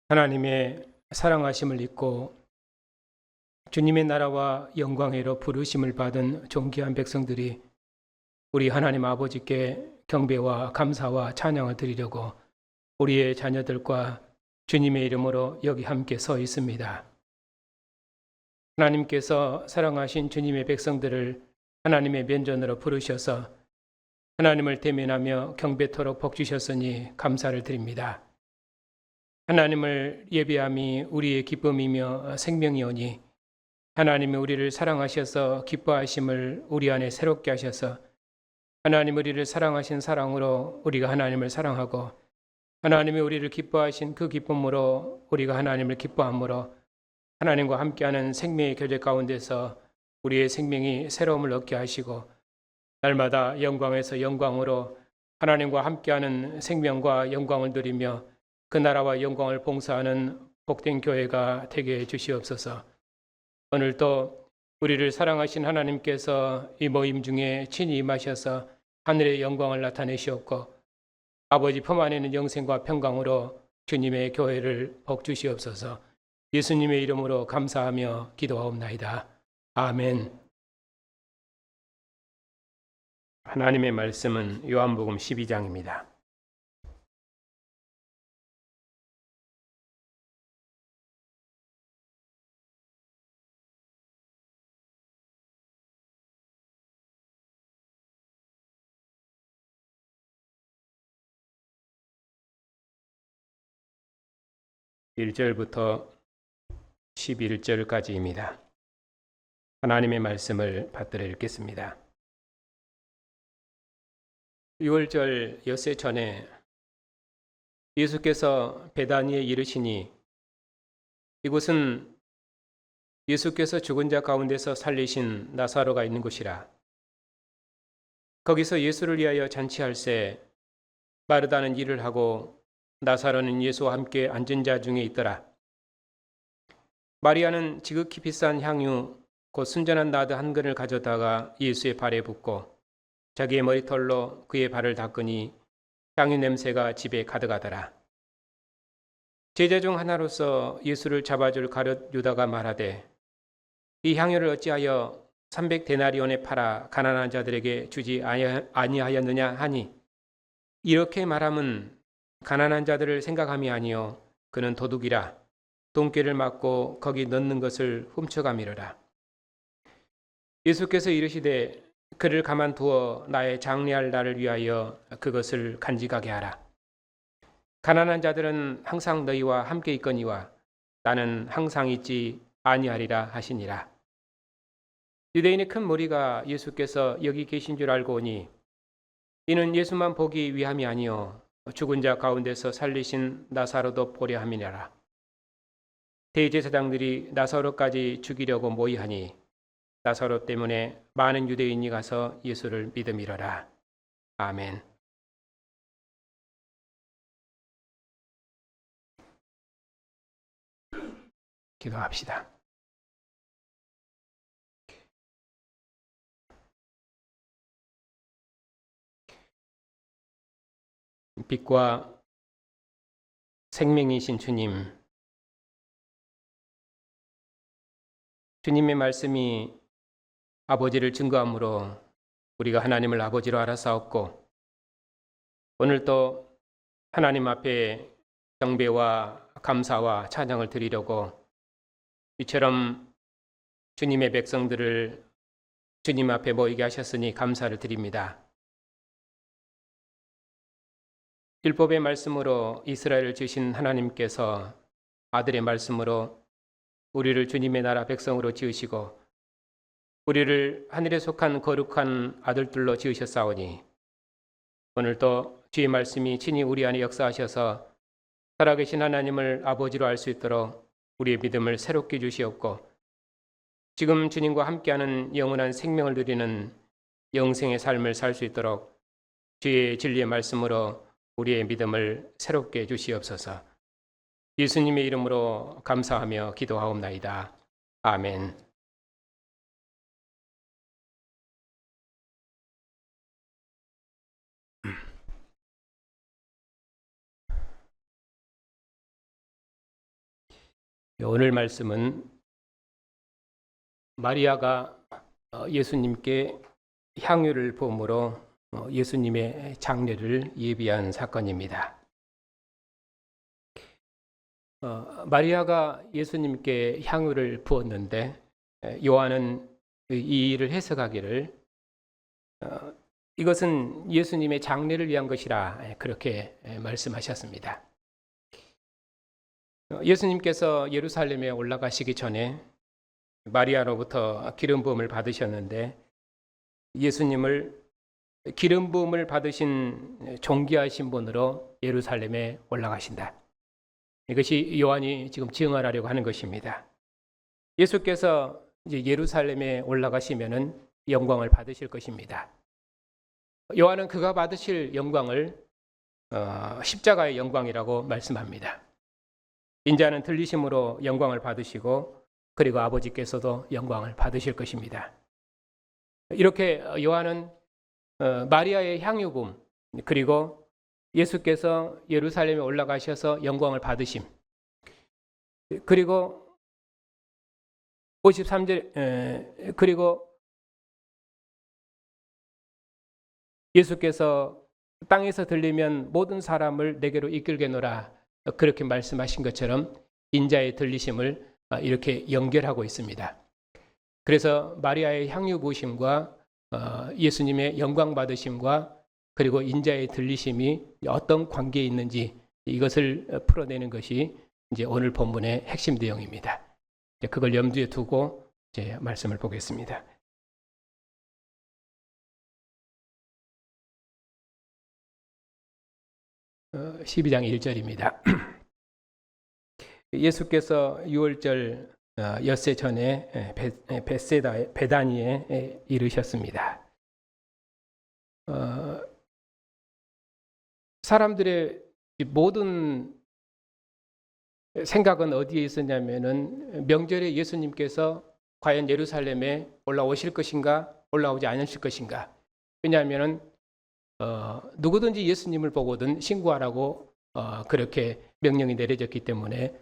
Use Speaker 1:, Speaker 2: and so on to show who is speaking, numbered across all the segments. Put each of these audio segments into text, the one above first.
Speaker 1: 하나님의 사랑하심을 잊고 주님의 나라와 영광회로 부르심을 받은 존귀한 백성들이 우리 하나님 아버지께 경배와 감사와 찬양을 드리려고 우리의 자녀들과 주님의 이름으로 여기 함께 서 있습니다. 하나님께서 사랑하신 주님의 백성들을 하나님의 면전으로 부르셔서 하나님을 대면하며 경배토록 복주셨으니 감사를 드립니다. 하나님을 예배함이 우리의 기쁨이며 생명이오니 하나님이 우리를 사랑하셔서 기뻐하심을 우리 안에 새롭게 하셔서 하나님 우리를 사랑하신 사랑으로 우리가 하나님을 사랑하고 하나님이 우리를 기뻐하신 그 기쁨으로 우리가 하나님을 기뻐함으로 하나님과 함께하는 생명의 교제 가운데서 우리의 생명이 새로움을 얻게 하시고 날마다 영광에서 영광으로 하나님과 함께하는 생명과 영광을 누리며 그 나라와 영광을 봉사하는 복된 교회가 되게 해 주시옵소서. 오늘도 우리를 사랑하신 하나님께서 이 모임 중에 친히 임하셔서 하늘의 영광을 나타내시옵고 아버지 품 안에 있는 영생과 평강으로 주님의 교회를 복주시옵소서. 예수님의 이름으로 감사하며 기도하옵나이다. 아멘. 하나님의 말씀은 요한복음 12장입니다. (1절부터) 11절까지입니다. 하나님의 말씀을 받들어 읽겠습니다. 6월절 엿새 전에 예수께서 베다니에 이르시니 이곳은 예수께서 죽은 자 가운데서 살리신 나사로가 있는 곳이라. 거기서 예수를 위하여 잔치할새 마르다는 일을 하고 나사로는 예수와 함께 앉은 자 중에 있더라. 마리아는 지극히 비싼 향유 곧 순전한 나드 한 근을 가져다가 예수의 발에 붓고 자기의 머리털로 그의 발을 닦으니 향유 냄새가 집에 가득하더라. 제자 중 하나로서 예수를 잡아줄 가룟 유다가 말하되 이 향유를 어찌하여 300데나리온에 팔아 가난한 자들에게 주지 아니하였느냐 하니 이렇게 말함은 가난한 자들을 생각함이 아니요 그는 도둑이라 돈꾀를 맞고 거기 넣는 것을 훔쳐가미르라. 예수께서 이르시되 그를 가만두어 나의 장례할 날을 위하여 그것을 간직하게 하라. 가난한 자들은 항상 너희와 함께 있거니와 나는 항상 있지 아니하리라 하시니라. 유대인의 큰 무리가 예수께서 여기 계신 줄 알고 오니 이는 예수만 보기 위함이 아니요 죽은 자 가운데서 살리신 나사로도 보려 함이니라. 대제사장들이 나사로까지 죽이려고 모의하니 나사로 때문에 많은 유대인이 가서 예수를 믿음이러라. 아멘. 기도합시다. 빛과 생명이신 주님, 주님의 말씀이 아버지를 증거함으로 우리가 하나님을 아버지로 알아싸웠고 오늘도 하나님 앞에 경배와 감사와 찬양을 드리려고 이처럼 주님의 백성들을 주님 앞에 모이게 하셨으니 감사를 드립니다. 율법의 말씀으로 이스라엘을 지으신 하나님께서 아들의 말씀으로 우리를 주님의 나라 백성으로 지으시고 우리를 하늘에 속한 거룩한 아들들로 지으셨사오니 오늘도 주의 말씀이 친히 우리 안에 역사하셔서 살아계신 하나님을 아버지로 알 수 있도록 우리의 믿음을 새롭게 주시옵고 지금 주님과 함께하는 영원한 생명을 누리는 영생의 삶을 살 수 있도록 주의 진리의 말씀으로 우리의 믿음을 새롭게 주시옵소서. 예수님의 이름으로 감사하며 기도하옵나이다. 아멘. 오늘 말씀은 마리아가 예수님께 향유를 부음으로 예수님의 장례를 예비한 사건입니다. 마리아가 예수님께 향유를 부었는데 요한은 이 일을 해석하기를 이것은 예수님의 장례를 위한 것이라 그렇게 말씀하셨습니다. 예수님께서 예루살렘에 올라가시기 전에 마리아로부터 기름 부음을 받으셨는데 예수님을 기름 부음을 받으신 존귀하신 분으로 예루살렘에 올라가신다. 이것이 요한이 지금 증언하려고 하는 것입니다. 예수께서 이제 예루살렘에 올라가시면은 영광을 받으실 것입니다. 요한은 그가 받으실 영광을 십자가의 영광이라고 말씀합니다. 인자는 들리심으로 영광을 받으시고 그리고 아버지께서도 영광을 받으실 것입니다. 이렇게 요한은 마리아의 향유금 그리고 예수께서 예루살렘에 올라가셔서 영광을 받으심 그리고 53절 그리고 예수께서 땅에서 들리면 모든 사람을 내게로 이끌게노라 그렇게 말씀하신 것처럼 인자의 들리심을 이렇게 연결하고 있습니다. 그래서 마리아의 향유 부으심과 예수님의 영광 받으심과 그리고 인자의 들리심이 어떤 관계에 있는지 이것을 풀어내는 것이 이제 오늘 본문의 핵심 내용입니다. 그걸 염두에 두고 이제 말씀을 보겠습니다. 어, 12장 1절입니다. 예수께서 유월절 엿새 전에 베다니에 이르셨습니다. 사람들의 모든 생각은 어디에 있었냐면은 명절에 예수님께서 과연 예루살렘에 올라오실 것인가 올라오지 않으실 것인가. 왜냐하면은 누구든지 예수님을 보고든 신고하라고 그렇게 명령이 내려졌기 때문에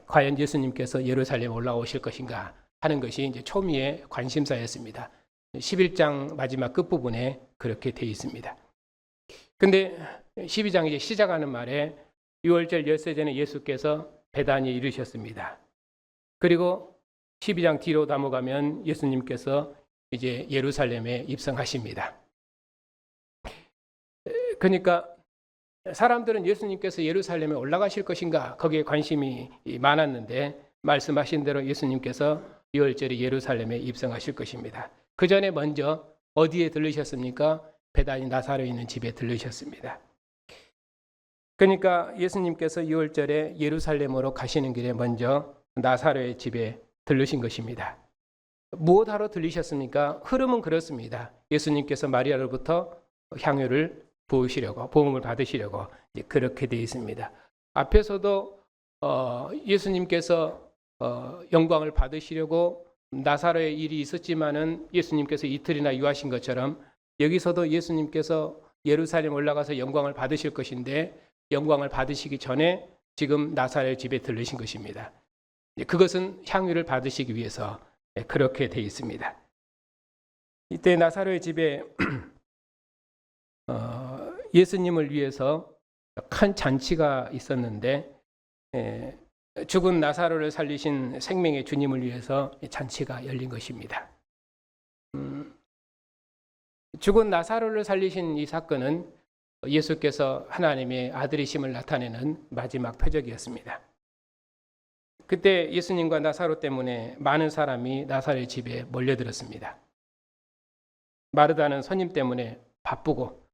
Speaker 1: 과연 예수님께서 예루살렘에 올라오실 것인가 하는 것이 이제 초미의 관심사였습니다. 11장 마지막 끝부분에 그렇게 되어 있습니다. 근데 12장 이제 시작하는 말에 6월절 엿새 전에 예수께서 베다니에 이르셨습니다. 그리고 12장 뒤로 넘어가면 예수님께서 이제 예루살렘에 입성하십니다. 그러니까 사람들은 예수님께서 예루살렘에 올라가실 것인가 거기에 관심이 많았는데 말씀하신 대로 예수님께서 6월절에 예루살렘에 입성하실 것입니다. 그 전에 먼저 어디에 들르셨습니까? 베다니 나사로에 있는 집에 들르셨습니다. 그러니까 예수님께서 6월절에 예루살렘으로 가시는 길에 먼저 나사로의 집에 들르신 것입니다. 무엇하러 들리셨습니까? 흐름은 그렇습니다. 예수님께서 마리아로부터 향유를 부으시려고 부음을 받으시려고 그렇게 되어 있습니다. 앞에서도 예수님께서 영광을 받으시려고 나사로의 일이 있었지만은 예수님께서 이틀이나 유하신 것처럼 여기서도 예수님께서 예루살렘 올라가서 영광을 받으실 것인데 영광을 받으시기 전에 지금 나사로의 집에 들르신 것입니다. 그것은 향유를 받으시기 위해서 그렇게 되어 있습니다. 이때 나사로의 집에 예수님을 위해서 큰 잔치가 있었는데 죽은 나사로를 살리신 생명의 주님을 위해서 잔치가 열린 것입니다. 죽은 나사로를 살리신 이 사건은 예수께서 하나님의 아들이심을 나타내는 마지막 표적이었습니다. 그때 예수님과 나사로 때문에 많은 사람이 나사로의 집에 몰려들었습니다. 마르다는 손님 때문에 바쁘고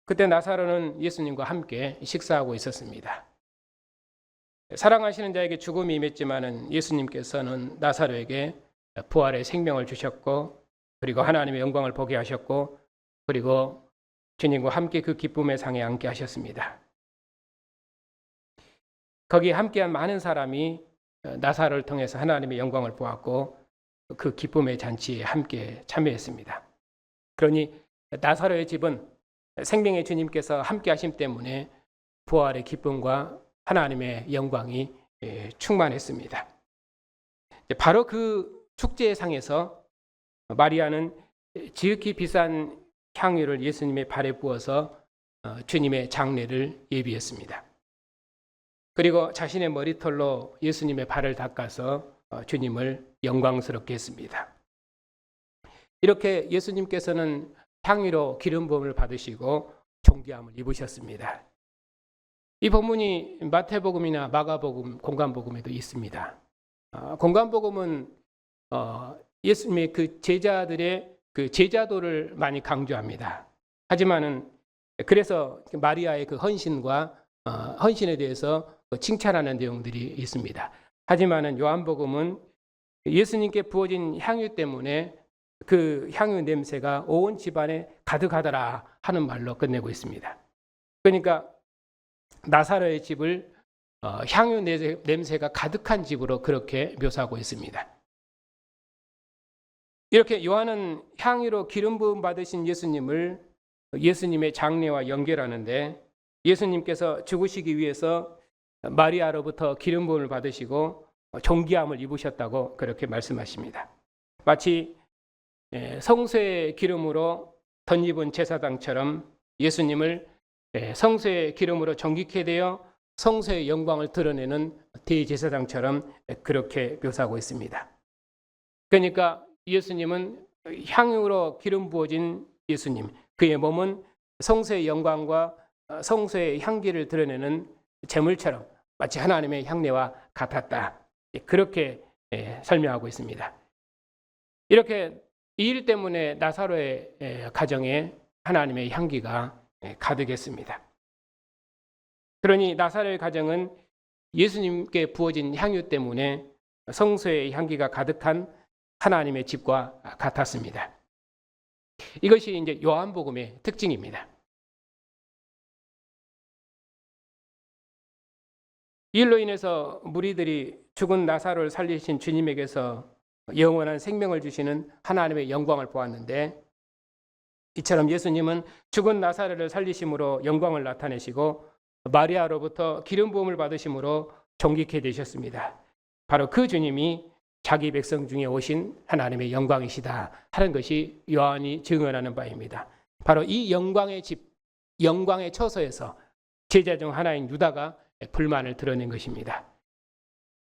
Speaker 1: 그때 나사로는 예수님과 함께 식사하고 있었습니다. 사랑하시는 자에게 죽음이 임했지만은 예수님께서는 나사로에게 부활의 생명을 주셨고 그리고 하나님의 영광을 보게 하셨고 그리고 주님과 함께 그 기쁨의 상에 앉게 하셨습니다. 거기에 함께한 많은 사람이 나사로를 통해서 하나님의 영광을 보았고 그 기쁨의 잔치에 함께 참여했습니다. 그러니 나사로의 집은 생명의 주님께서 함께 하심 때문에 부활의 기쁨과 하나님의 영광이 충만했습니다. 바로 그 축제상에서 마리아는 지극히 비싼 향유를 예수님의 발에 부어서 주님의 장례를 예비했습니다. 그리고 자신의 머리털로 예수님의 발을 닦아서 주님을 영광스럽게 했습니다. 이렇게 예수님께서는 향유로 기름 부음을 받으시고 존귀함을 입으셨습니다. 이 본문이 마태복음이나 마가복음, 공관복음에도 있습니다. 공관복음은 예수님의 그 제자들의 그 제자도를 많이 강조합니다. 하지만은 그래서 마리아의 그 헌신에 대해서 칭찬하는 내용들이 있습니다. 하지만은 요한복음은 예수님께 부어진 향유 때문에 그 향유 냄새가 온 집안에 가득하더라 하는 말로 끝내고 있습니다. 그러니까 나사로의 집을 향유 냄새가 가득한 집으로 그렇게 묘사하고 있습니다. 이렇게 요한은 향유로 기름 부음 받으신 예수님을 예수님의 장례와 연결하는데, 예수님께서 죽으시기 위해서 마리아로부터 기름 부음을 받으시고 존귀함을 입으셨다고 그렇게 말씀하십니다. 마치 성소의 기름으로 덧입은 제사장처럼 예수님을 성소의 기름으로 정직케 되어 성소의 영광을 드러내는 대제사장처럼 그렇게 묘사하고 있습니다. 그러니까 예수님은 향유로 기름 부어진 예수님, 그의 몸은 성소의 영광과 성소의 향기를 드러내는 제물처럼 마치 하나님의 향례와 같았다. 그렇게 설명하고 있습니다. 이렇게 이 일 때문에 나사로의 가정에 하나님의 향기가 가득했습니다. 그러니 나사로의 가정은 예수님께 부어진 향유 때문에 성소의 향기가 가득한 하나님의 집과 같았습니다. 이것이 이제 요한복음의 특징입니다. 이 일로 인해서 무리들이 죽은 나사로를 살리신 주님에게서 영원한 생명을 주시는 하나님의 영광을 보았는데, 이처럼 예수님은 죽은 나사로를 살리심으로 영광을 나타내시고 마리아로부터 기름 부음을 받으심으로 존귀케 되셨습니다. 바로 그 주님이 자기 백성 중에 오신 하나님의 영광이시다 하는 것이 요한이 증언하는 바입니다. 바로 이 영광의 집, 영광의 처소에서 제자 중 하나인 유다가 불만을 드러낸 것입니다.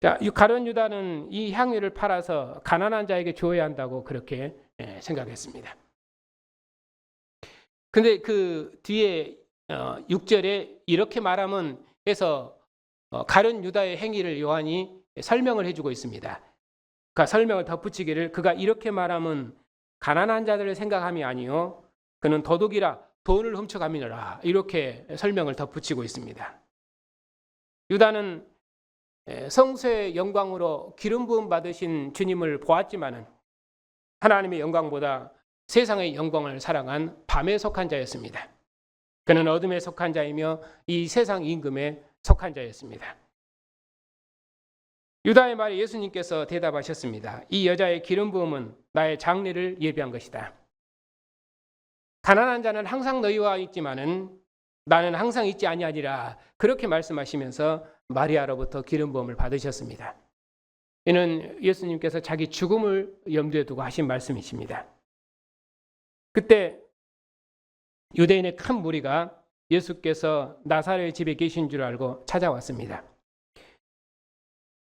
Speaker 1: 자, 가룟 유다는 이 향유를 팔아서 가난한 자에게 주어야 한다고 그렇게 생각했습니다. 근데 그 뒤에 6절에 이렇게 말하면 해서 가룟 유다의 행위를 요한이 설명을 해주고 있습니다. 그 설명을 덧붙이기를, 그가 이렇게 말하면 가난한 자들을 생각함이 아니요 그는 도둑이라 돈을 훔쳐가미느라, 이렇게 설명을 덧붙이고 있습니다. 유다는 성소의 영광으로 기름 부음 받으신 주님을 보았지만은 하나님의 영광보다 세상의 영광을 사랑한 밤에 속한 자였습니다. 그는 어둠에 속한 자이며 이 세상 임금에 속한 자였습니다. 유다의 말에 예수님께서 대답하셨습니다. 이 여자의 기름 부음은 나의 장례를 예비한 것이다. 가난한 자는 항상 너희와 있지만은 나는 항상 있지 아니하리라, 그렇게 말씀하시면서 마리아로부터 기름 부음을 받으셨습니다. 이는 예수님께서 자기 죽음을 염두에 두고 하신 말씀이십니다. 그때 유대인의 큰 무리가 예수께서 나사렛 집에 계신 줄 알고 찾아왔습니다.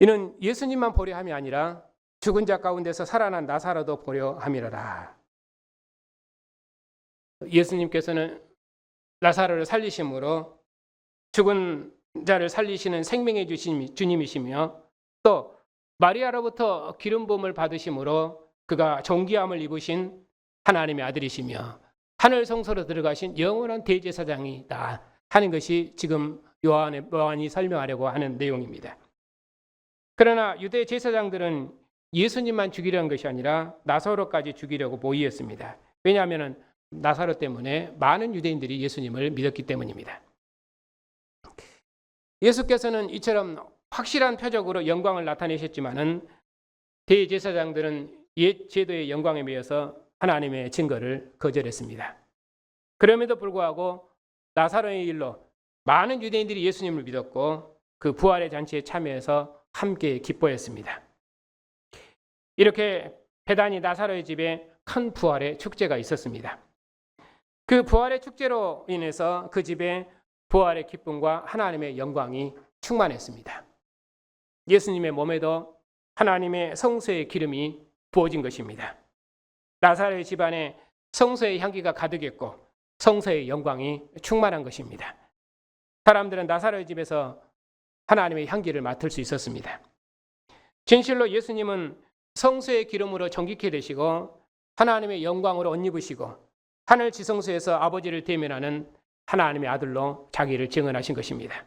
Speaker 1: 이는 예수님만 보려 함이 아니라 죽은 자 가운데서 살아난 나사로도 보려 함이로라. 예수님께서는 나사로를 살리심으로 죽은 자를 살리시는 생명의 주님이시며, 또 마리아로부터 기름 부음을 받으심으로 그가 존귀함을 입으신 하나님의 아들이시며 하늘 성소로 들어가신 영원한 대제사장이다 하는 것이 지금 요한이 설명하려고 하는 내용입니다. 그러나 유대 제사장들은 예수님만 죽이려는 것이 아니라 나사로까지 죽이려고 모의했습니다. 왜냐하면 나사로 때문에 많은 유대인들이 예수님을 믿었기 때문입니다. 예수께서는 이처럼 확실한 표적으로 영광을 나타내셨지만은 대제사장들은 옛 제도의 영광에 매여서 하나님의 증거를 거절했습니다. 그럼에도 불구하고 나사로의 일로 많은 유대인들이 예수님을 믿었고 그 부활의 잔치에 참여해서 함께 기뻐했습니다. 이렇게 베다니 나사로의 집에 큰 부활의 축제가 있었습니다. 그 부활의 축제로 인해서 그 집에 부활의 기쁨과 하나님의 영광이 충만했습니다. 예수님의 몸에도 하나님의 성소의 기름이 부어진 것입니다. 나사로의 집안에 성소의 향기가 가득했고 성소의 영광이 충만한 것입니다. 사람들은 나사로의 집에서 하나님의 향기를 맡을 수 있었습니다. 진실로 예수님은 성소의 기름으로 정직히 되시고 하나님의 영광으로 옷 입으시고 하늘 지성소에서 아버지를 대면하는 하나님의 아들로 자기를 증언하신 것입니다.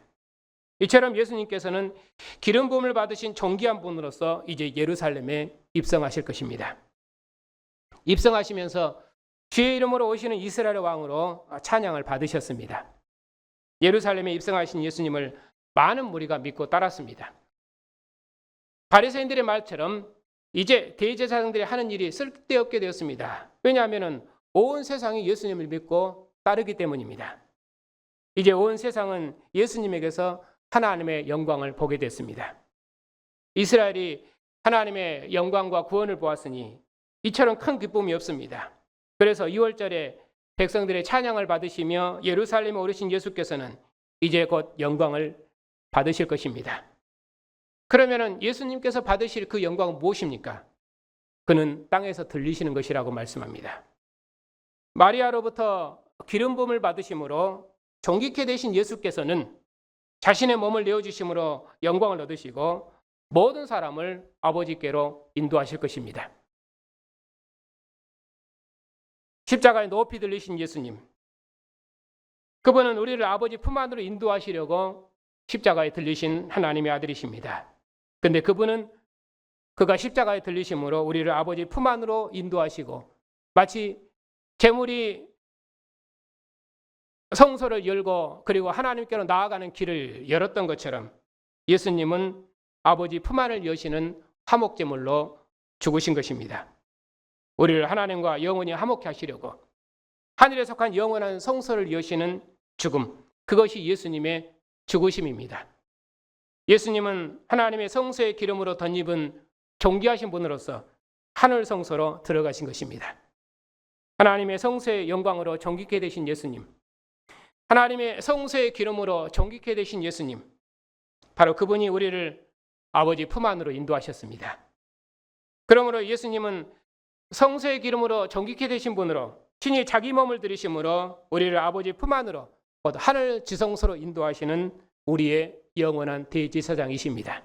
Speaker 1: 이처럼 예수님께서는 기름 부음을 받으신 존귀한 분으로서 이제 예루살렘에 입성하실 것입니다. 입성하시면서 주의 이름으로 오시는 이스라엘의 왕으로 찬양을 받으셨습니다. 예루살렘에 입성하신 예수님을 많은 무리가 믿고 따랐습니다. 바리새인들의 말처럼 이제 대제사장들이 하는 일이 쓸데없게 되었습니다. 왜냐하면 온 세상이 예수님을 믿고 따르기 때문입니다. 이제 온 세상은 예수님에게서 하나님의 영광을 보게 됐습니다. 이스라엘이 하나님의 영광과 구원을 보았으니 이처럼 큰 기쁨이 없습니다. 그래서 2월절에 백성들의 찬양을 받으시며 예루살렘에 오르신 예수께서는 이제 곧 영광을 받으실 것입니다. 그러면 예수님께서 받으실 그 영광은 무엇입니까? 그는 땅에서 들리시는 것이라고 말씀합니다. 마리아로부터 기름 부음을 받으심으로 정직케 되신 예수께서는 자신의 몸을 내어주심으로 영광을 얻으시고 모든 사람을 아버지께로 인도하실 것입니다. 십자가에 높이 들리신 예수님, 그분은 우리를 아버지 품 안으로 인도하시려고 십자가에 들리신 하나님의 아들이십니다. 그런데 그분은 그가 십자가에 들리심으로 우리를 아버지 품 안으로 인도하시고 마치 재물이 성소를 열고 그리고 하나님께로 나아가는 길을 열었던 것처럼 예수님은 아버지 품 안을 여시는 화목제물로 죽으신 것입니다. 우리를 하나님과 영원히 화목케 하시려고 하늘에 속한 영원한 성소를 여시는 죽음, 그것이 예수님의 죽으심입니다. 예수님은 하나님의 성소의 기름으로 덧입은 존귀하신 분으로서 하늘 성소로 들어가신 것입니다. 하나님의 성소의 영광으로 존귀케 되신 예수님, 하나님의 성소의 기름으로 존귀케 되신 예수님, 바로 그분이 우리를 아버지 품 안으로 인도하셨습니다. 그러므로 예수님은 성소의 기름으로 존귀케 되신 분으로 친히 자기 몸을 들이심으로 우리를 아버지 품 안으로 곧 하늘 지성소로 인도하시는 우리의 영원한 대제사장이십니다.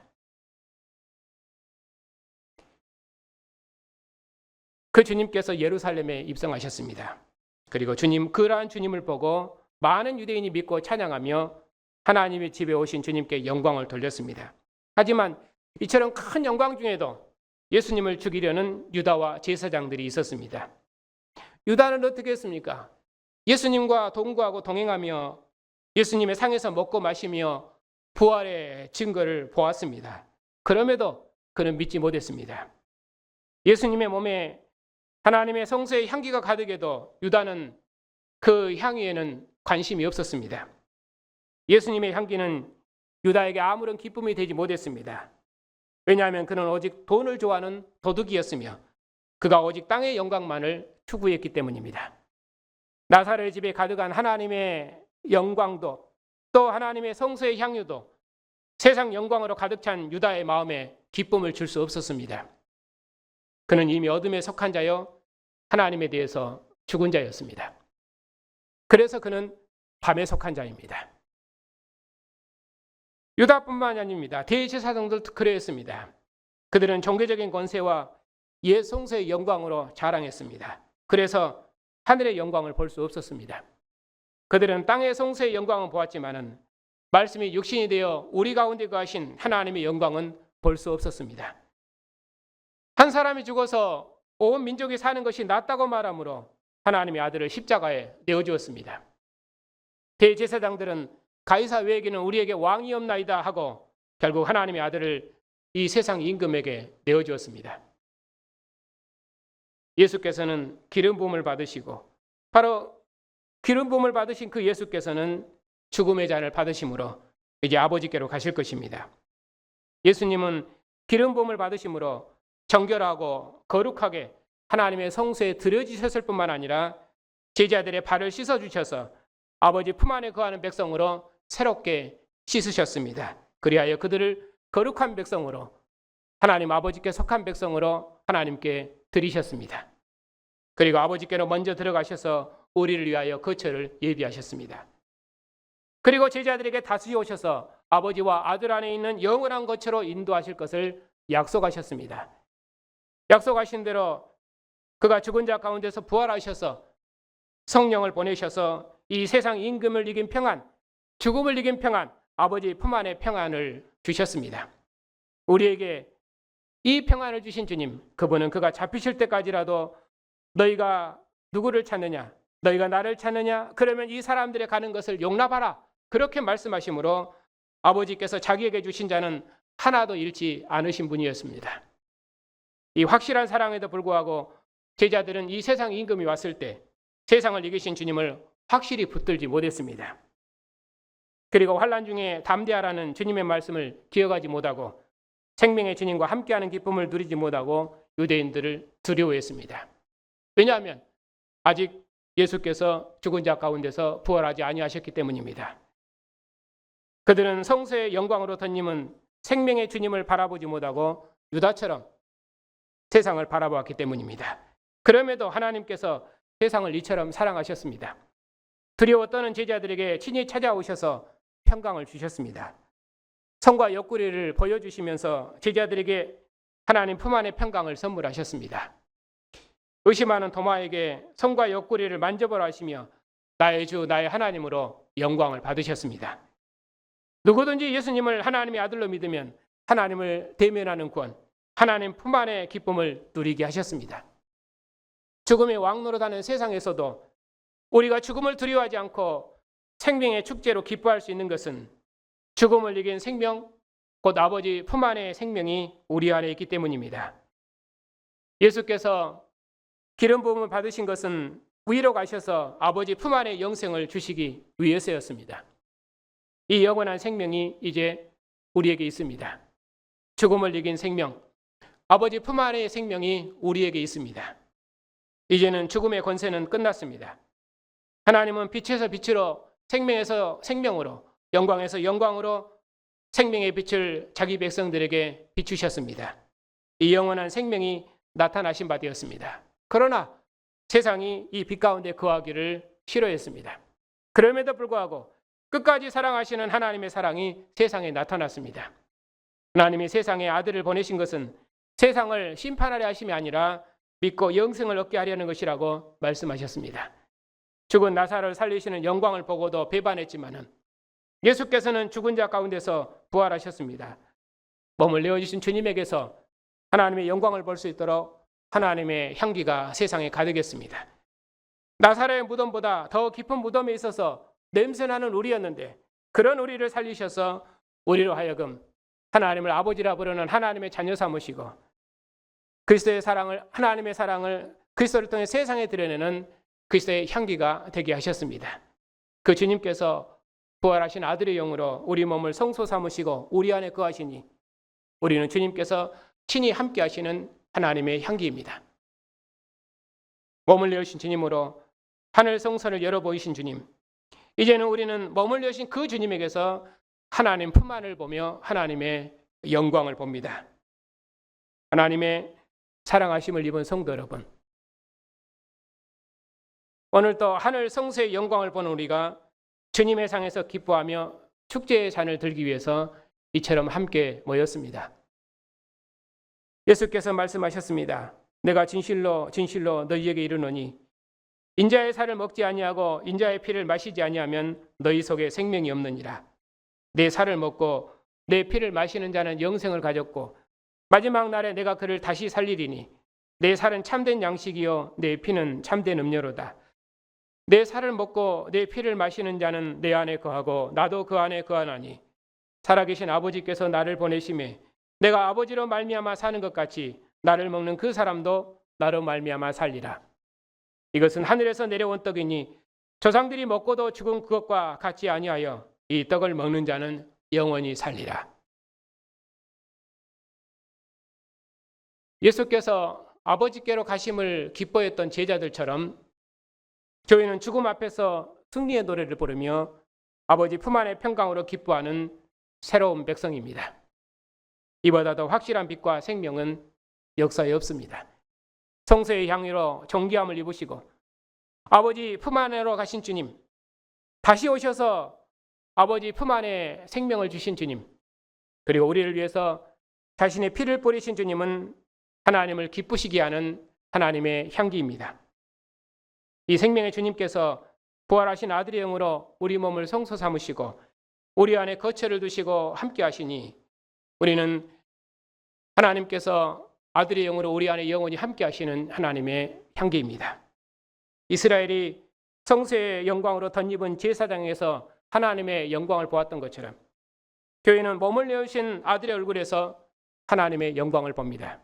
Speaker 1: 그 주님께서 예루살렘에 입성하셨습니다. 그리고 그러한 주님을 보고 많은 유대인이 믿고 찬양하며 하나님의 집에 오신 주님께 영광을 돌렸습니다. 하지만 이처럼 큰 영광 중에도 예수님을 죽이려는 유다와 제사장들이 있었습니다. 유다는 어떻게 했습니까? 예수님과 동거하고 동행하며 예수님의 상에서 먹고 마시며 부활의 증거를 보았습니다. 그럼에도 그는 믿지 못했습니다. 예수님의 몸에 하나님의 성소의 향기가 가득해도 유다는 그 향기에는 관심이 없었습니다. 예수님의 향기는 유다에게 아무런 기쁨이 되지 못했습니다. 왜냐하면 그는 오직 돈을 좋아하는 도둑이었으며 그가 오직 땅의 영광만을 추구했기 때문입니다. 나사로의 집에 가득한 하나님의 영광도 또 하나님의 성소의 향유도 세상 영광으로 가득 찬 유다의 마음에 기쁨을 줄 수 없었습니다. 그는 이미 어둠에 속한 자여 하나님에 대해서 죽은 자였습니다. 그래서 그는 밤에 속한 자입니다. 유다뿐만이 아닙니다. 대제사장들도 그러했습니다. 그들은 종교적인 권세와 옛 성소의 영광으로 자랑했습니다. 그래서 하늘의 영광을 볼 수 없었습니다. 그들은 땅의 성소의 영광은 보았지만은 말씀이 육신이 되어 우리 가운데 거하신 하나님의 영광은 볼 수 없었습니다. 한 사람이 죽어서 온 민족이 사는 것이 낫다고 말하므로 하나님의 아들을 십자가에 내어주었습니다. 대제사장들은 가이사 외에게는 우리에게 왕이 없나이다 하고 결국 하나님의 아들을 이 세상 임금에게 내어주었습니다. 예수께서는 기름 부음을 받으시고 바로 기름 부음을 받으신 그 예수께서는 죽음의 잔을 받으심으로 이제 아버지께로 가실 것입니다. 예수님은 기름 부음을 받으심으로 정결하고 거룩하게 하나님의 성소에 들여지셨을 뿐만 아니라 제자들의 발을 씻어주셔서 아버지 품 안에 거하는 백성으로 새롭게 씻으셨습니다. 그리하여 그들을 거룩한 백성으로, 하나님 아버지께 속한 백성으로 하나님께 드리셨습니다. 그리고 아버지께로 먼저 들어가셔서 우리를 위하여 거처를 예비하셨습니다. 그리고 제자들에게 다시 오셔서 아버지와 아들 안에 있는 영원한 거처로 인도하실 것을 약속하셨습니다. 약속하신 대로 그가 죽은 자 가운데서 부활하셔서 성령을 보내셔서 이 세상 임금을 이긴 평안, 죽음을 이긴 평안, 아버지 품 안의 평안을 주셨습니다. 우리에게 이 평안을 주신 주님, 그분은 그가 잡히실 때까지라도 너희가 누구를 찾느냐, 너희가 나를 찾느냐, 그러면 이 사람들의 가는 것을 용납하라, 그렇게 말씀하시므로 아버지께서 자기에게 주신 자는 하나도 잃지 않으신 분이었습니다. 이 확실한 사랑에도 불구하고 제자들은 이 세상 임금이 왔을 때 세상을 이기신 주님을 확실히 붙들지 못했습니다. 그리고 환난 중에 담대하라는 주님의 말씀을 기억하지 못하고 생명의 주님과 함께하는 기쁨을 누리지 못하고 유대인들을 두려워했습니다. 왜냐하면 아직 예수께서 죽은 자 가운데서 부활하지 아니하셨기 때문입니다. 그들은 성소의 영광으로 덧님은 생명의 주님을 바라보지 못하고 유다처럼 세상을 바라보았기 때문입니다. 그럼에도 하나님께서 세상을 이처럼 사랑하셨습니다. 두려워 떠는 제자들에게 친히 찾아오셔서 평강을 주셨습니다. 성과 옆구리를 보여주시면서 제자들에게 하나님 품 안의 평강을 선물하셨습니다. 의심하는 도마에게 성과 옆구리를 만져보라 하시며 나의 주 나의 하나님으로 영광을 받으셨습니다. 누구든지 예수님을 하나님의 아들로 믿으면 하나님을 대면하는 구원, 하나님 품 안의 기쁨을 누리게 하셨습니다. 죽음의 왕노릇하는 세상에서도 우리가 죽음을 두려워하지 않고 생명의 축제로 기뻐할 수 있는 것은 죽음을 이긴 생명, 곧 아버지 품 안의 생명이 우리 안에 있기 때문입니다. 예수께서 기름 부음을 받으신 것은 위로 가셔서 아버지 품 안의 영생을 주시기 위해서였습니다. 이 영원한 생명이 이제 우리에게 있습니다. 죽음을 이긴 생명, 아버지 품 안의 생명이 우리에게 있습니다. 이제는 죽음의 권세는 끝났습니다. 하나님은 빛에서 빛으로, 생명에서 생명으로, 영광에서 영광으로 생명의 빛을 자기 백성들에게 비추셨습니다. 이 영원한 생명이 나타나신 바 되었습니다. 그러나 세상이 이 빛 가운데 거하기를 싫어했습니다. 그럼에도 불구하고 끝까지 사랑하시는 하나님의 사랑이 세상에 나타났습니다. 하나님이 세상에 아들을 보내신 것은 세상을 심판하려 하심이 아니라 믿고 영생을 얻게 하려는 것이라고 말씀하셨습니다. 죽은 나사로를 살리시는 영광을 보고도 배반했지만은 예수께서는 죽은 자 가운데서 부활하셨습니다. 몸을 내어주신 주님에게서 하나님의 영광을 볼 수 있도록 하나님의 향기가 세상에 가득했습니다. 나사로의 무덤보다 더 깊은 무덤에 있어서 냄새나는 우리였는데 그런 우리를 살리셔서 우리로 하여금 하나님을 아버지라 부르는 하나님의 자녀 삼으시고 그리스도의 사랑을, 하나님의 사랑을 그리스도를 통해 세상에 드러내는 그리스도의 향기가 되게 하셨습니다. 그 주님께서 부활하신 아들의 영으로 우리 몸을 성소 삼으시고 우리 안에 거하시니 우리는 주님께서 친히 함께 하시는 하나님의 향기입니다. 몸을 내어신 주님으로 하늘 성소를 열어 보이신 주님, 이제는 우리는 몸을 내어신 그 주님에게서 하나님 품 안을 보며 하나님의 영광을 봅니다. 하나님의 사랑하심을 입은 성도 여러분, 오늘 또 하늘 성소의 영광을 보는 우리가 주님의 상에서 기뻐하며 축제의 잔을 들기 위해서 이처럼 함께 모였습니다. 예수께서 말씀하셨습니다. 내가 진실로 진실로 너희에게 이르노니 인자의 살을 먹지 아니하고 인자의 피를 마시지 아니하면 너희 속에 생명이 없느니라. 내 살을 먹고 내 피를 마시는 자는 영생을 가졌고 마지막 날에 내가 그를 다시 살리리니 내 살은 참된 양식이요 내 피는 참된 음료로다. 내 살을 먹고 내 피를 마시는 자는 내 안에 거하고 나도 그 안에 거하나니 살아계신 아버지께서 나를 보내심에 내가 아버지로 말미암아 사는 것 같이 나를 먹는 그 사람도 나로 말미암아 살리라. 이것은 하늘에서 내려온 떡이니 조상들이 먹고도 죽은 그것과 같지 아니하여 이 떡을 먹는 자는 영원히 살리라. 예수께서 아버지께로 가심을 기뻐했던 제자들처럼 저희는 죽음 앞에서 승리의 노래를 부르며 아버지 품 안의 평강으로 기뻐하는 새로운 백성입니다. 이보다 더 확실한 빛과 생명은 역사에 없습니다. 성소의 향유로 존귀함을 입으시고 아버지 품 안으로 가신 주님, 다시 오셔서 아버지 품 안에 생명을 주신 주님, 그리고 우리를 위해서 자신의 피를 뿌리신 주님은 하나님을 기쁘시게 하는 하나님의 향기입니다. 이 생명의 주님께서 부활하신 아들의 영으로 우리 몸을 성소 삼으시고 우리 안에 거처를 두시고 함께 하시니 우리는 하나님께서 아들의 영으로 우리 안에 영원히 함께 하시는 하나님의 향기입니다. 이스라엘이 성소의 영광으로 덧입은 제사장에서 하나님의 영광을 보았던 것처럼 교회는 몸을 내어주신 아들의 얼굴에서 하나님의 영광을 봅니다.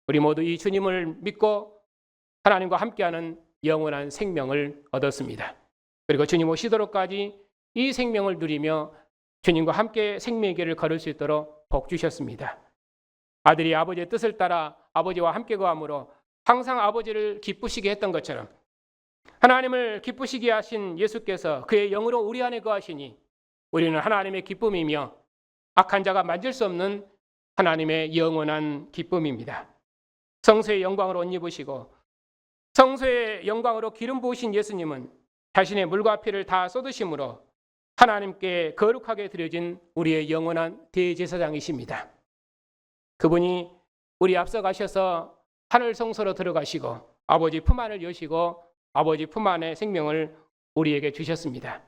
Speaker 1: 우리 모두 이 주님을 믿고 하나님과 함께하는 영원한 생명을 얻었습니다. 그리고 주님 오시도록까지 이 생명을 누리며 주님과 함께 생명의 길을 걸을 수 있도록 복 주셨습니다. 아들이 아버지의 뜻을 따라 아버지와 함께 거함으로 항상 아버지를 기쁘시게 했던 것처럼 하나님을 기쁘시게 하신 예수께서 그의 영으로 우리 안에 거하시니 우리는 하나님의 기쁨이며 악한 자가 만질 수 없는 하나님의 영원한 기쁨입니다. 성소의 영광으로 옷 입으시고 성소의 영광으로 기름 부으신 예수님은 자신의 물과 피를 다 쏟으심으로 하나님께 거룩하게 드려진 우리의 영원한 대제사장이십니다. 그분이 우리 앞서 가셔서 하늘 성소로 들어가시고 아버지 품 안을 여시고 아버지 품 안의 생명을 우리에게 주셨습니다.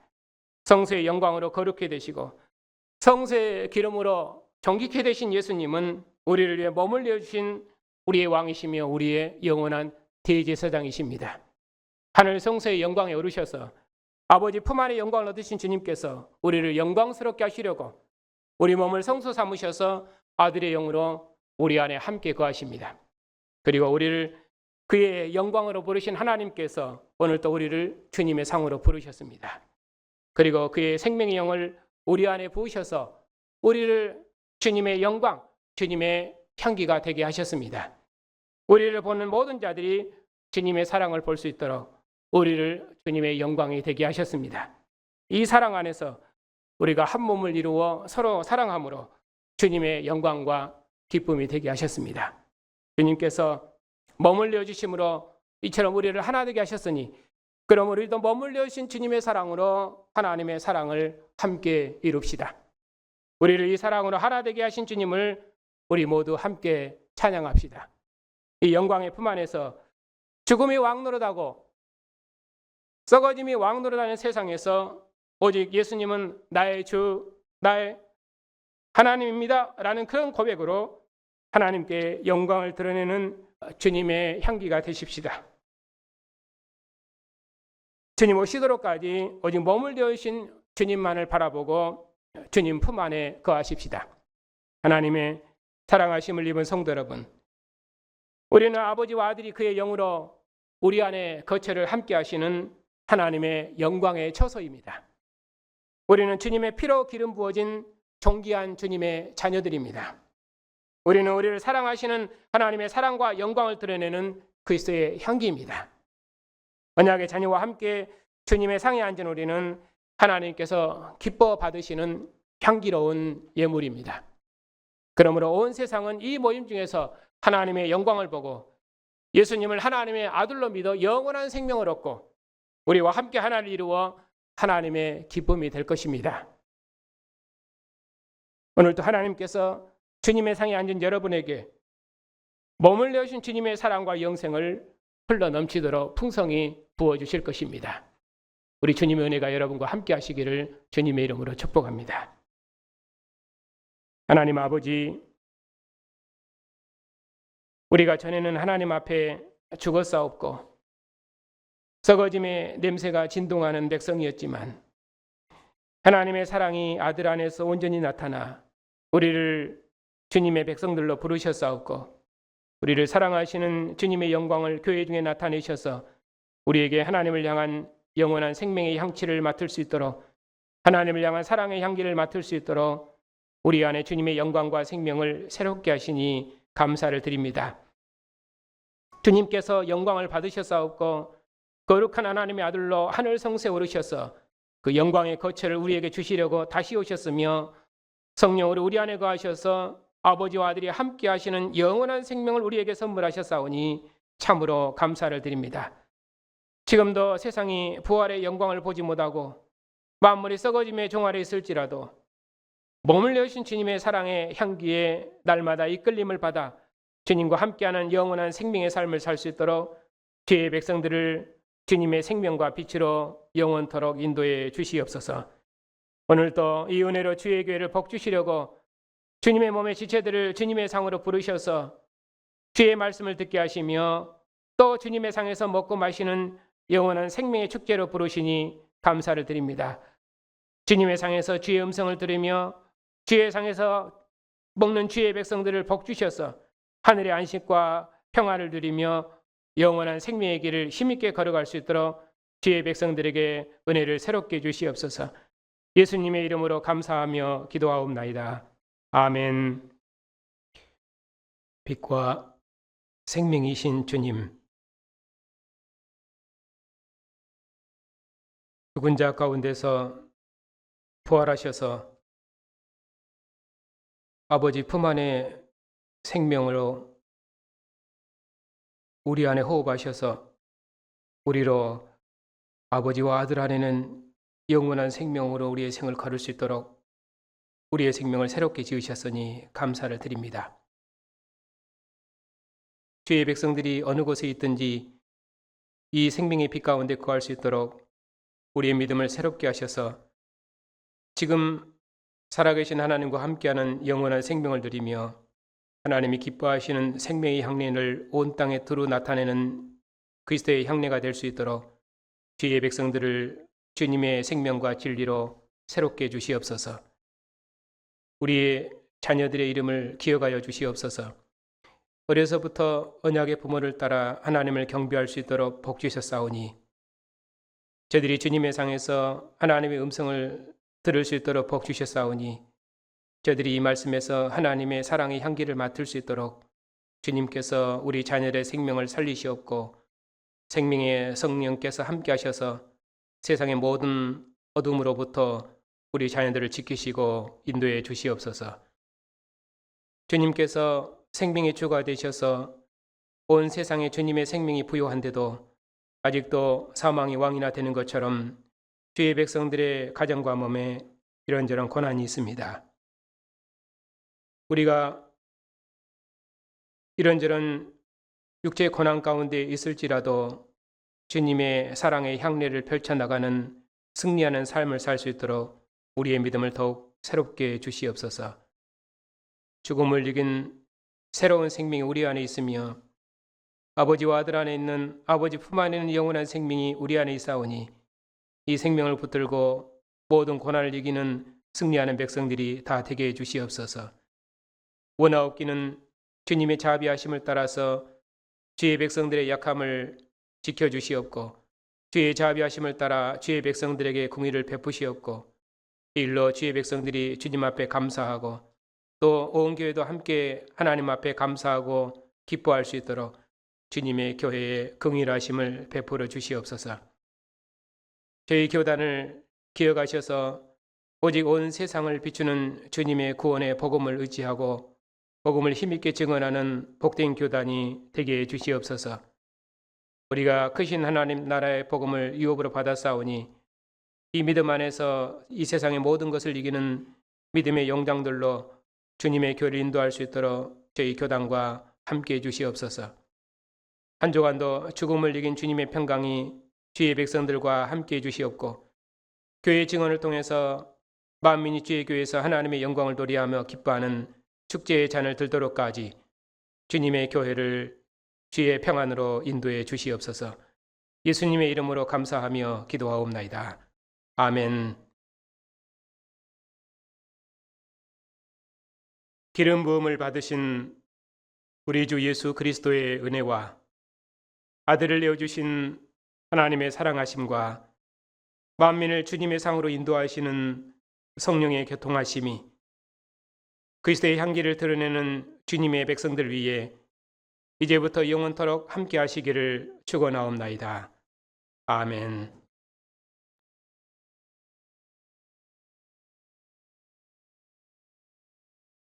Speaker 1: 성소의 영광으로 거룩해 되시고 성소의 기름으로 정직해 되신 예수님은 우리를 위해 몸을 내어주신 우리의 왕이시며 우리의 영원한 대제사장이십니다. 하늘 성소의 영광에 오르셔서 아버지 품 안의 영광을 얻으신 주님께서 우리를 영광스럽게 하시려고 우리 몸을 성소 삼으셔서 아들의 영으로 우리 안에 함께 거하십니다. 그리고 우리를 그의 영광으로 부르신 하나님께서 오늘 또 우리를 주님의 상으로 부르셨습니다. 그리고 그의 생명의 영을 우리 안에 부으셔서 우리를 주님의 영광, 주님의 향기가 되게 하셨습니다. 우리를 보는 모든 자들이 주님의 사랑을 볼 수 있도록 우리를 주님의 영광이 되게 하셨습니다. 이 사랑 안에서 우리가 한 몸을 이루어 서로 사랑함으로 주님의 영광과 기쁨이 되게 하셨습니다. 주님께서 머물러 주심으로 이처럼 우리를 하나 되게 하셨으니 그럼 우리도 머물러 주신 주님의 사랑으로 하나님의 사랑을 함께 이룹시다. 우리를 이 사랑으로 하나 되게 하신 주님을 우리 모두 함께 찬양합시다. 이 영광의 품 안에서 죽음이 왕노릇하고 썩어짐이 왕노릇하는 세상에서 오직 예수님은 나의 주, 나의 하나님입니다 라는 그런 고백으로 하나님께 영광을 드러내는 주님의 향기가 되십시다. 주님 오시도록까지 오직 머물러 계신 주님만을 바라보고 주님 품 안에 거하십시다. 하나님의 사랑하심을 입은 성도 여러분, 우리는 아버지와 아들이 그의 영으로 우리 안에 거처를 함께 하시는 하나님의 영광의 처소입니다. 우리는 주님의 피로 기름 부어진 존귀한 주님의 자녀들입니다. 우리는 우리를 사랑하시는 하나님의 사랑과 영광을 드러내는 그리스도의 향기입니다. 언약의 자녀와 함께 주님의 상에 앉은 우리는 하나님께서 기뻐 받으시는 향기로운 예물입니다. 그러므로 온 세상은 이 모임 중에서 하나님의 영광을 보고 예수님을 하나님의 아들로 믿어 영원한 생명을 얻고 우리와 함께 하나를 이루어 하나님의 기쁨이 될 것입니다. 오늘도 하나님께서 주님의 상에 앉은 여러분에게 몸을 내어주신 주님의 사랑과 영생을 흘러 넘치도록 풍성히 부어주실 것입니다. 우리 주님의 은혜가 여러분과 함께 하시기를 주님의 이름으로 축복합니다. 하나님 아버지, 우리가 전에는 하나님 앞에 죽었사옵고 썩어짐의 냄새가 진동하는 백성이었지만 하나님의 사랑이 아들 안에서 온전히 나타나 우리를 주님의 백성들로 부르셨사옵고 우리를 사랑하시는 주님의 영광을 교회 중에 나타내셔서 우리에게 하나님을 향한 영원한 생명의 향취를 맡을 수 있도록 하나님을 향한 사랑의 향기를 맡을 수 있도록 우리 안에 주님의 영광과 생명을 새롭게 하시니 감사를 드립니다. 주님께서 영광을 받으셨사옵고 거룩한 하나님의 아들로 하늘 성소에 오르셔서 그 영광의 거처를 우리에게 주시려고 다시 오셨으며 성령으로 우리 안에 거하셔서 아버지와 아들이 함께 하시는 영원한 생명을 우리에게 선물하셨사오니 참으로 감사를 드립니다. 지금도 세상이 부활의 영광을 보지 못하고 만물이 썩어짐의 종아리에 있을지라도 몸을 여신 주님의 사랑의 향기에 날마다 이끌림을 받아 주님과 함께하는 영원한 생명의 삶을 살 수 있도록 주의 백성들을 주님의 생명과 빛으로 영원토록 인도해 주시옵소서. 오늘도 이 은혜로 주의 교회를 복주시려고 주님의 몸의 지체들을 주님의 상으로 부르셔서 주의 말씀을 듣게 하시며 또 주님의 상에서 먹고 마시는 영원한 생명의 축제로 부르시니 감사를 드립니다. 주님의 상에서 주의 음성을 들으며 주의 상에서 먹는 주의 백성들을 복주셔서 하늘의 안식과 평화를 누리며 영원한 생명의 길을 힘있게 걸어갈 수 있도록 주의 백성들에게 은혜를 새롭게 주시옵소서. 예수님의 이름으로 감사하며 기도하옵나이다. 아멘. 빛과 생명이신 주님, 죽은 자 가운데서 부활하셔서 아버지 품 안에 생명으로 우리 안에 호흡하셔서 우리로 아버지와 아들 안에는 영원한 생명으로 우리의 생을 걸을 수 있도록 우리의 생명을 새롭게 지으셨으니 감사를 드립니다. 주의 백성들이 어느 곳에 있든지 이 생명의 빛 가운데 거할 수 있도록 우리의 믿음을 새롭게 하셔서 지금 살아계신 하나님과 함께하는 영원한 생명을 누리며 하나님이 기뻐하시는 생명의 향례를 온 땅에 두루 나타내는 그리스도의 향례가 될 수 있도록 주의 백성들을 주님의 생명과 진리로 새롭게 주시옵소서. 우리의 자녀들의 이름을 기억하여 주시옵소서. 어려서부터 언약의 부모를 따라 하나님을 경배할 수 있도록 복 주셨사오니 저들이 주님의 상에서 하나님의 음성을 들을 수 있도록 복 주셨사오니 저들이 이 말씀에서 하나님의 사랑의 향기를 맡을 수 있도록 주님께서 우리 자녀의 생명을 살리시옵고 생명의 성령께서 함께 하셔서 세상의 모든 어둠으로부터 우리 자녀들을 지키시고 인도해 주시옵소서. 주님께서 생명의 주가 되셔서 온 세상에 주님의 생명이 부요한데도 아직도 사망의 왕이나 되는 것처럼 주의 백성들의 가정과 몸에 이런저런 고난이 있습니다. 우리가 이런저런 육체의 고난 가운데 있을지라도 주님의 사랑의 향례를 펼쳐나가는 승리하는 삶을 살 수 있도록 우리의 믿음을 더욱 새롭게 주시옵소서. 죽음을 이긴 새로운 생명이 우리 안에 있으며 아버지와 아들 안에 있는 아버지 품 안에 있는 영원한 생명이 우리 안에 있사오니 이 생명을 붙들고 모든 고난을 이기는 승리하는 백성들이 다 되게 해 주시옵소서. 원하옵기는 주님의 자비하심을 따라서 주의 백성들의 약함을 지켜주시옵고 주의 자비하심을 따라 주의 백성들에게 공의를 베푸시옵고 이 일로 주의 백성들이 주님 앞에 감사하고 또 온 교회도 함께 하나님 앞에 감사하고 기뻐할 수 있도록 주님의 교회에 긍휼하심을 베풀어 주시옵소서. 저희 교단을 기억하셔서 오직 온 세상을 비추는 주님의 구원의 복음을 의지하고 복음을 힘있게 증언하는 복된 교단이 되게 해 주시옵소서. 우리가 크신 하나님 나라의 복음을 유업으로 받았사오니 이 믿음 안에서 이 세상의 모든 것을 이기는 믿음의 용장들로 주님의 교회를 인도할 수 있도록 저희 교단과 함께해 주시옵소서. 한 주간도 죽음을 이긴 주님의 평강이 주의 백성들과 함께해 주시옵고 교회의 증언을 통해서 만민이 주의 교회에서 하나님의 영광을 도리하며 기뻐하는 축제의 잔을 들도록까지 주님의 교회를 주의 평안으로 인도해 주시옵소서. 예수님의 이름으로 감사하며 기도하옵나이다. 아멘. 기름 부음을 받으신 우리 주 예수 그리스도의 은혜와 아들을 내어주신 하나님의 사랑하심과 만민을 주님의 상으로 인도하시는 성령의 교통하심이 그리스도의 향기를 드러내는 주님의 백성들 위에 이제부터 영원토록 함께 하시기를 축원하옵나이다. 아멘.